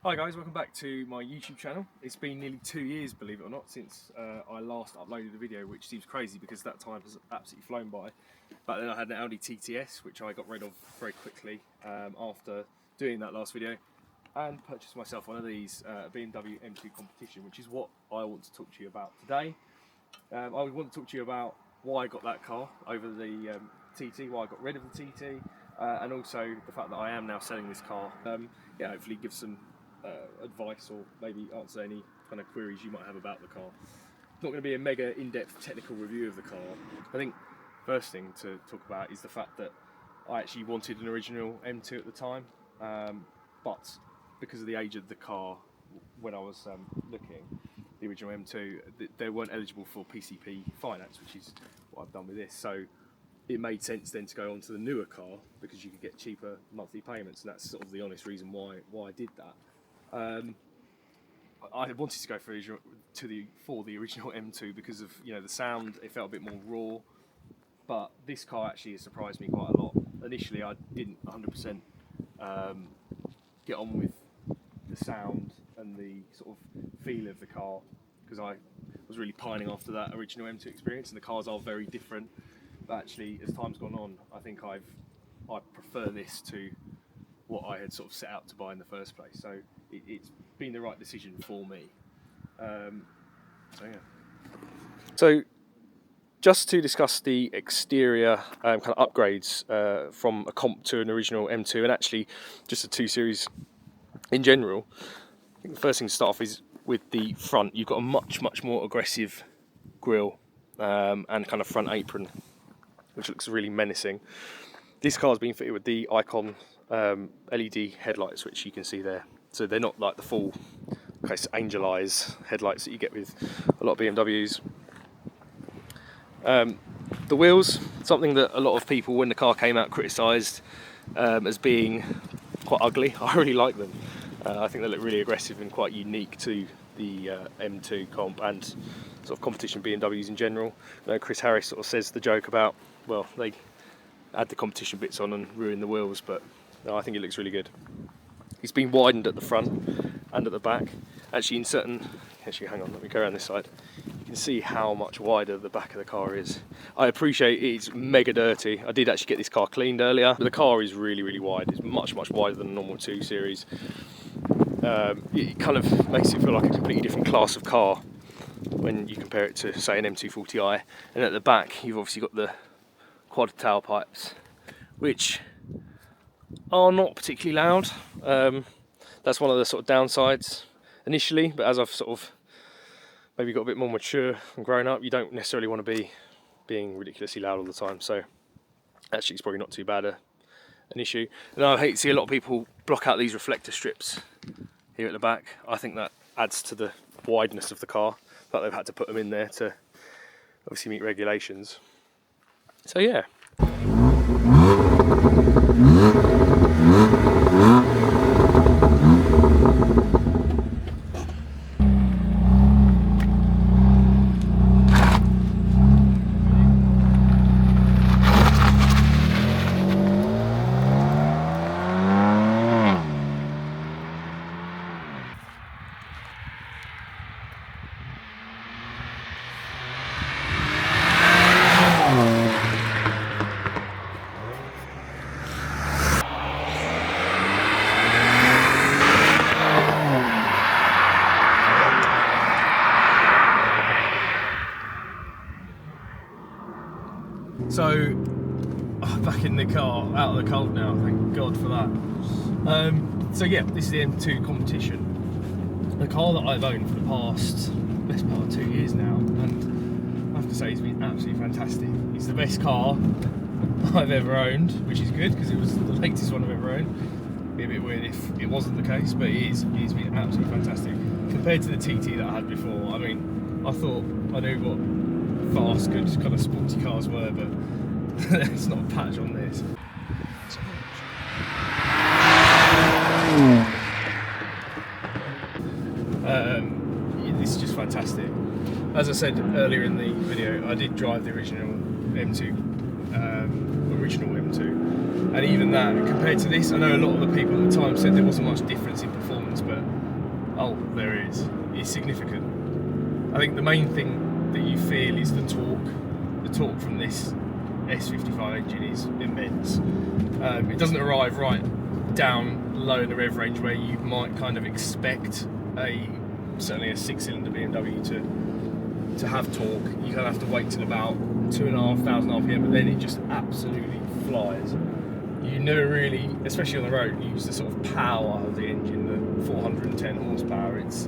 Hi guys, welcome back to my YouTube channel. It's been nearly 2 years, believe it or not, since I last uploaded a video, which seems crazy because that time has absolutely flown by. But then I had an Audi TTS, which I got rid of very quickly after doing that last video, and purchased myself one of these, BMW M2 Competition, which is what I want to talk to you about today. I want to talk to you about why I got that car over the TT, why I got rid of the TT, and also the fact that I am now selling this car. Yeah, hopefully give some advice or maybe answer any kind of queries you might have about the car. It's not going to be a mega in-depth technical review of the car. I think first thing to talk about is the fact that I actually wanted an original M2 at the time, but because of the age of the car when I was looking, the original M2, they weren't eligible for PCP finance, which is what I've done with this. So it made sense then to go on to the newer car because you could get cheaper monthly payments, and that's sort of the honest reason why I did that. I wanted to go for the original M2 because of the sound. It felt a bit more raw, but this car actually has surprised me quite a lot. Initially, I didn't 100% get on with the sound and the sort of feel of the car because I was really pining after that original M2 experience, and the cars are very different. But actually, as time's gone on, I think I prefer this to what I had sort of set out to buy in the first place. So it's been the right decision for me. So yeah. So just to discuss the exterior kind of upgrades from a comp to an original M2, and actually just a 2 Series in general, I think the first thing to start off is with the front. You've got a much more aggressive grille and kind of front apron, which looks really menacing. This car's been fitted with the Icon LED headlights, which you can see there. So they're not like the full angel eyes headlights that you get with a lot of BMWs. The wheels, something that a lot of people when the car came out criticised as being quite ugly. I really like them. I think they look really aggressive and quite unique to the M2 Comp and sort of competition BMWs in general. Chris Harris sort of says the joke about, well, they add the competition bits on and ruin the wheels, but no, I think it looks really good. It's been widened at the front and at the back. Actually, hang on, let me go around this side. You can see how much wider the back of the car is. I appreciate it's mega dirty. I did actually get this car cleaned earlier, but the car is really wide. It's much wider than a normal 2 Series. It kind of makes it feel like a completely different class of car when you compare it to, say, an M240i. And at the back, you've obviously got the quad tailpipes, which are not particularly loud. That's one of the sort of downsides initially, but as I've sort of maybe got a bit more mature and grown up, you don't necessarily want to be being ridiculously loud all the time. So actually it's probably not too bad an issue. And I hate to see a lot of people block out these reflector strips here at the back. I think that adds to the wideness of the car, but they've had to put them in there to obviously meet regulations. So yeah. So, I'm back in the car, out of the cold now, thank God for that. So yeah, this is the M2 Competition. The car that I've owned for the best part of 2 years now, and I have to say it's been absolutely fantastic. It's the best car I've ever owned, which is good because it was the latest one I've ever owned. It'd be a bit weird if it wasn't the case, but it's been absolutely fantastic. Compared to the TT that I had before, I mean, I thought I knew what fast, good kind of sporty cars were, but there's not a patch on this. This is just fantastic. As I said earlier in the video, I did drive the original M2, and even that, compared to this, I know a lot of the people at the time said there wasn't much difference in performance, but there is significant. I think the main thing that you feel is the torque. The torque from this S55 engine is immense. It doesn't arrive right down low in the rev range where you might kind of expect certainly a 6-cylinder BMW to have torque. You kind of have to wait till about 2,500 RPM, but then it just absolutely flies. You never really, especially on the road, use the sort of power of the engine, the 410 horsepower. It's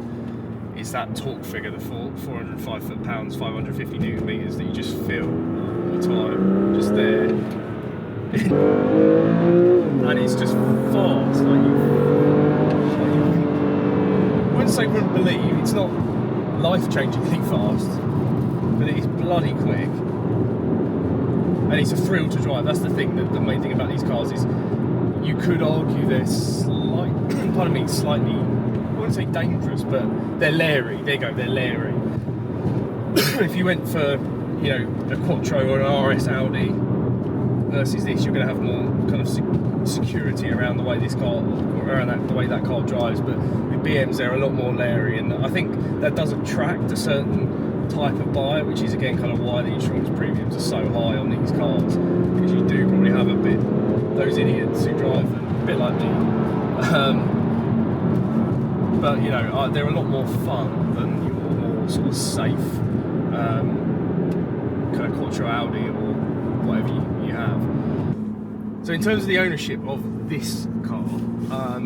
that torque figure, the 405 foot-pounds, 550 newton meters that you just feel all the time, just there. And it's just fast, I wouldn't believe. It's not life-changingly fast, but it is bloody quick. And it's a thrill to drive. That's the thing, the main thing about these cars is you could argue they're slightly, I wouldn't say dangerous, but they're leery. There you go, they're leery. If you went for, you know, a Quattro or an RS Audi versus this, you're going to have more kind of security around the way this car, or around the way that car drives. But with BMs, they're a lot more leery, and I think that does attract a certain type of buyer, which is again kind of why the insurance premiums are so high on these cars, because you do probably have a bit those idiots who drive them, a bit like me. But you know, they're a lot more fun than your more sort of safe kind of Quattro Audi or whatever you have. So in terms of the ownership of this car,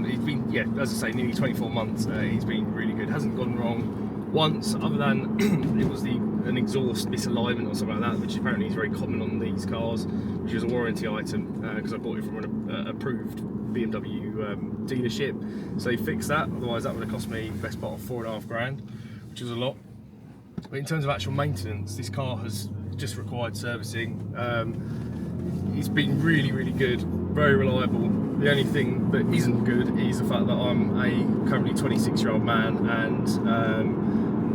it's been, yeah, as I say, nearly 24 months. It's been really good. Hasn't gone wrong once, other than it was an exhaust misalignment or something like that, which apparently is very common on these cars, which is a warranty item, because I bought it from an approved BMW dealership. So they fixed that, otherwise that would have cost me the best part of $4,500, which was a lot. But in terms of actual maintenance, this car has just required servicing. It's been really, really good, very reliable. The only thing that isn't good is the fact that I'm a currently 26-year-old man, and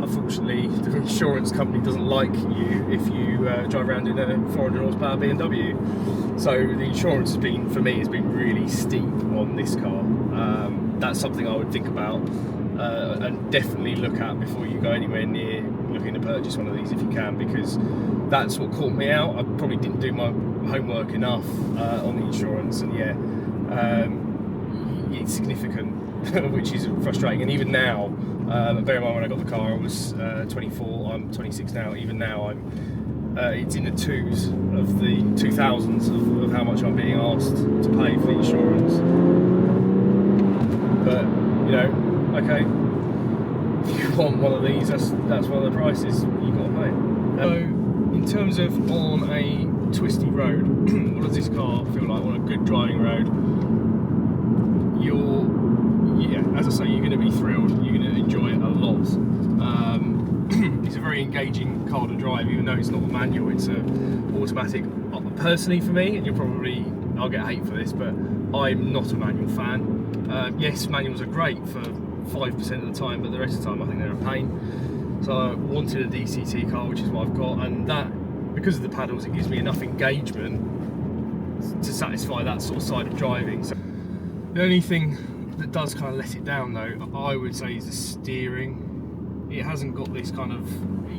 unfortunately the insurance company doesn't like you if you drive around in a 400 horsepower BMW. So the insurance has been, for me, has been really steep on this car. That's something I would think about and definitely look at before you go anywhere near looking to purchase one of these, if you can, because that's what caught me out. I probably didn't do my homework enough on the insurance, and yeah, it's significant, which is frustrating. And even now, bear in mind when I got the car I was 24, I'm 26 now. Even now it's in the twos of the 2000s of how much I'm being asked to pay for the insurance. But you know, okay, if you want one of these, that's one of the prices you've got to pay. So in terms of on a twisty road, what does this car feel like on a good driving road? As I say, you're going to be thrilled, you're going to enjoy it a lot. It's a very engaging car to drive, even though it's not a manual, it's an automatic. Personally for me, and I'll get hate for this, but I'm not a manual fan. Yes, manuals are great for 5% of the time, but the rest of the time I think they're a pain. So I wanted a DCT car, which is what I've got, and that, because of the paddles, it gives me enough engagement to satisfy that sort of side of driving. So the only thing that does kind of let it down, though, I would say, is the steering. It hasn't got this kind of,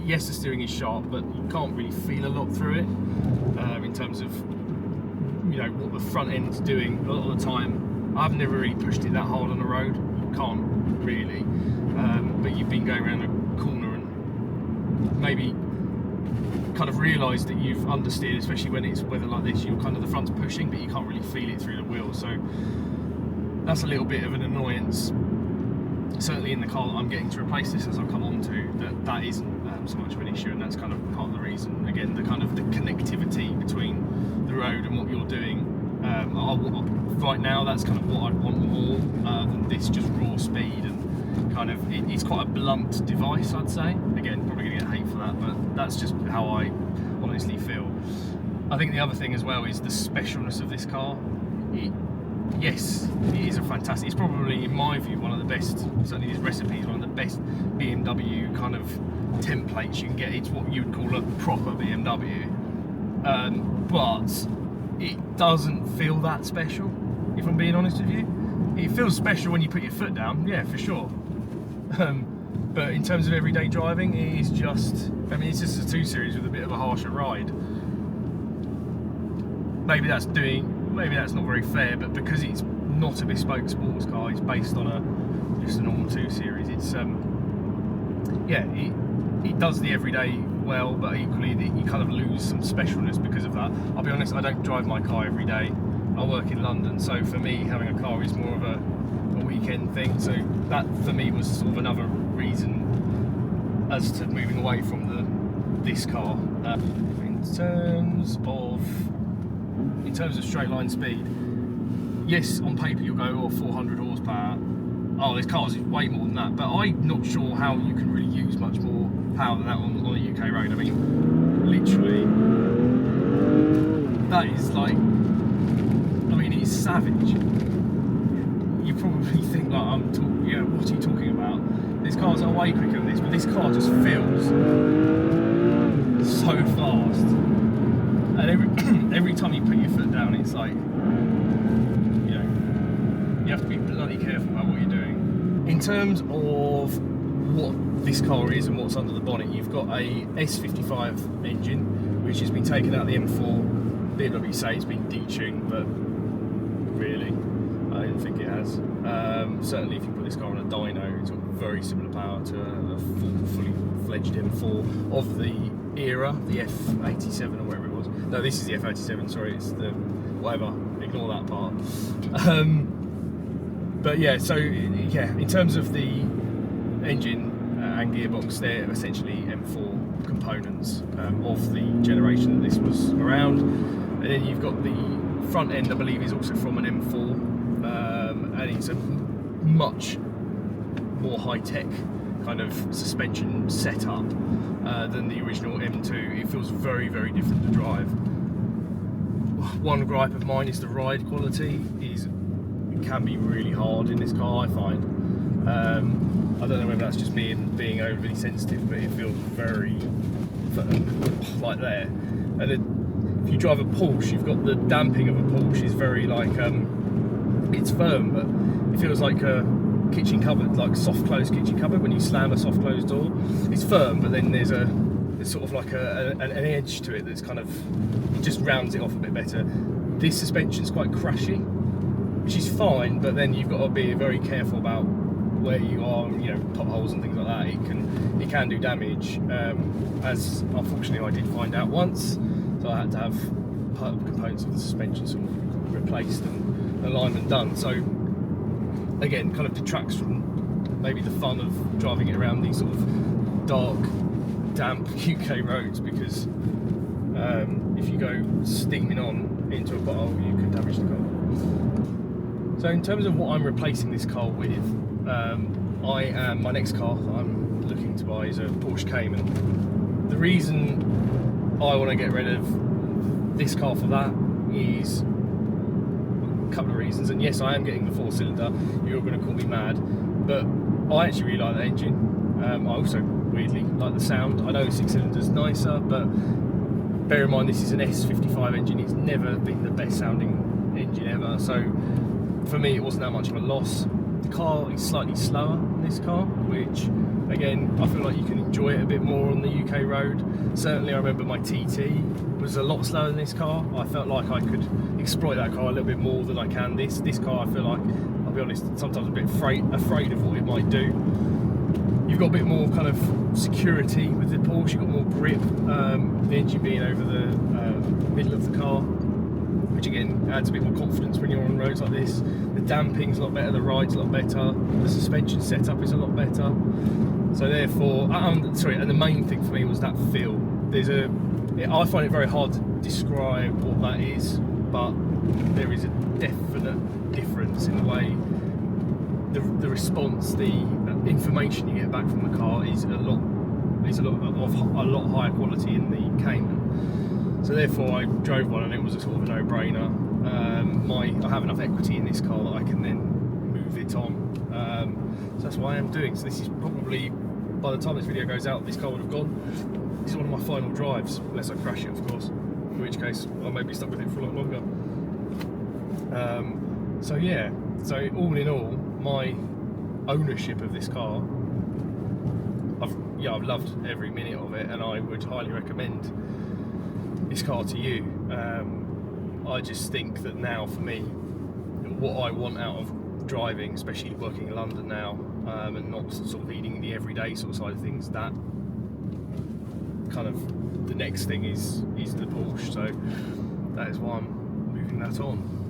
yes, the steering is sharp, but you can't really feel a lot through it in terms of, you know, what the front end's doing a lot of the time. I've never really pushed it that hard on the road. You can't really, but you've been going around a corner and maybe kind of realised that you've understeered, especially when it's weather like this. You're kind of, the front's pushing, but you can't really feel it through the wheel. So that's a little bit of an annoyance. Certainly in the car that I'm getting to replace this, as I'll come on to, that isn't so much of an issue, and that's kind of part of the reason. Again, the kind of the connectivity between the road and what you're doing. Right now, that's kind of what I'd want more than this just raw speed, and kind of it's quite a blunt device, I'd say. Again, probably going to get hate for that, but that's just how I honestly feel. I think the other thing as well is the specialness of this car. Yes, it is a fantastic, it's probably, in my view, one of the best, certainly this recipe is one of the best BMW kind of templates you can get. It's what you would call a proper BMW, but it doesn't feel that special, if I'm being honest with you. It feels special when you put your foot down, yeah, for sure. But in terms of everyday driving, it is just, I mean, it's just a 2 Series with a bit of a harsher ride. Maybe that's not very fair, but because it's not a bespoke sports car, it's based on just a normal 2 Series. It's yeah, it does the everyday well, but equally you kind of lose some specialness because of that. I'll be honest, I don't drive my car every day. I work in London, so for me having a car is more of a weekend thing. So that for me was sort of another reason as to moving away from this car. In terms of straight line speed, yes, on paper you'll go 400 horsepower. Oh, this car's way more than that, but I'm not sure how you can really use much more power than that on a UK road. I mean, literally, that is like, I mean, it's savage. You probably think like what are you talking about? This car's way quicker than this, but this car just feels so fast. And every time you put your foot down, it's like, you have to be bloody careful about what you're doing. In terms of what this car is and what's under the bonnet, you've got a S55 engine, which has been taken out of the M4. BMW say it's been detuned, but really, I don't think it has. Certainly if you put this car on a dyno, it's got very similar power to a fully fledged M4 of the era, the F87 or whatever it was. No, this is the F87, sorry, it's the whatever, ignore that part. But yeah, so yeah, in terms of the engine and gearbox, they're essentially M4 components of the generation that this was around. And then you've got the front end, I believe, is also from an M4, and it's a much more high-tech kind of suspension setup than the original M2. It feels very, very different to drive. One gripe of mine is the ride quality. It can be really hard in this car, I find. I don't know whether that's just me being overly sensitive, but it feels very like there. And if you drive a Porsche, you've got the damping of a Porsche is very like it's firm, but it feels like a kitchen cupboard, like soft closed kitchen cupboard. When you slam a soft closed door, it's firm, but then there's sort of like an edge to it that's kind of, it just rounds it off a bit better. This suspension's quite crashy, which is fine, but then you've got to be very careful about where you are, potholes and things like that. It can do damage, as unfortunately I did find out once. So I had to have part of the components of the suspension sort of replaced and alignment done. So again, kind of detracts from maybe the fun of driving it around these sort of dark, damp UK roads, because if you go steaming on into a pothole, you could damage the car. So in terms of what I'm replacing this car with, my next car I'm looking to buy is a Porsche Cayman. The reason I want to get rid of this car for that is a couple of reasons, and yes, I am getting the 4-cylinder. You're going to call me mad, but I actually really like the engine. I also weirdly like the sound. I know 6-cylinder's nicer, but bear in mind this is an S55 engine. It's never been the best sounding engine ever, so for me it wasn't that much of a loss. The car is slightly slower than this car, which again, I feel like you can enjoy it a bit more on the UK road. Certainly I remember my TT was a lot slower than this car. I felt like I could exploit that car a little bit more than I can this car. I feel like, I'll be honest, sometimes a bit afraid of what it might do. You've got a bit more kind of security with the Porsche, you've got more grip, the engine being over the middle of the car, which again adds a bit more confidence when you're on roads like this. The damping's a lot better, the ride's a lot better, the suspension setup is a lot better. So therefore, and the main thing for me was that feel. I find it very hard to describe what that is, but there is a definite difference in the way the response, the information you get back from the car is a lot higher quality in the Cayman. So therefore I drove one and it was a sort of a no-brainer. I have enough equity in this car that I can then move it on. So that's what I am doing. So this is probably, by the time this video goes out, this car would have gone. This is one of my final drives, unless I crash it, of course, in which case I may be stuck with it for a lot longer. So yeah, so all in all, my ownership of this car I've loved every minute of it, and I would highly recommend this car to you. I just think that now, for me, what I want out of driving, especially working in London now, and not sort of leading the everyday sort of side of things, that kind of the next thing is the Porsche. So that is why I'm moving that on.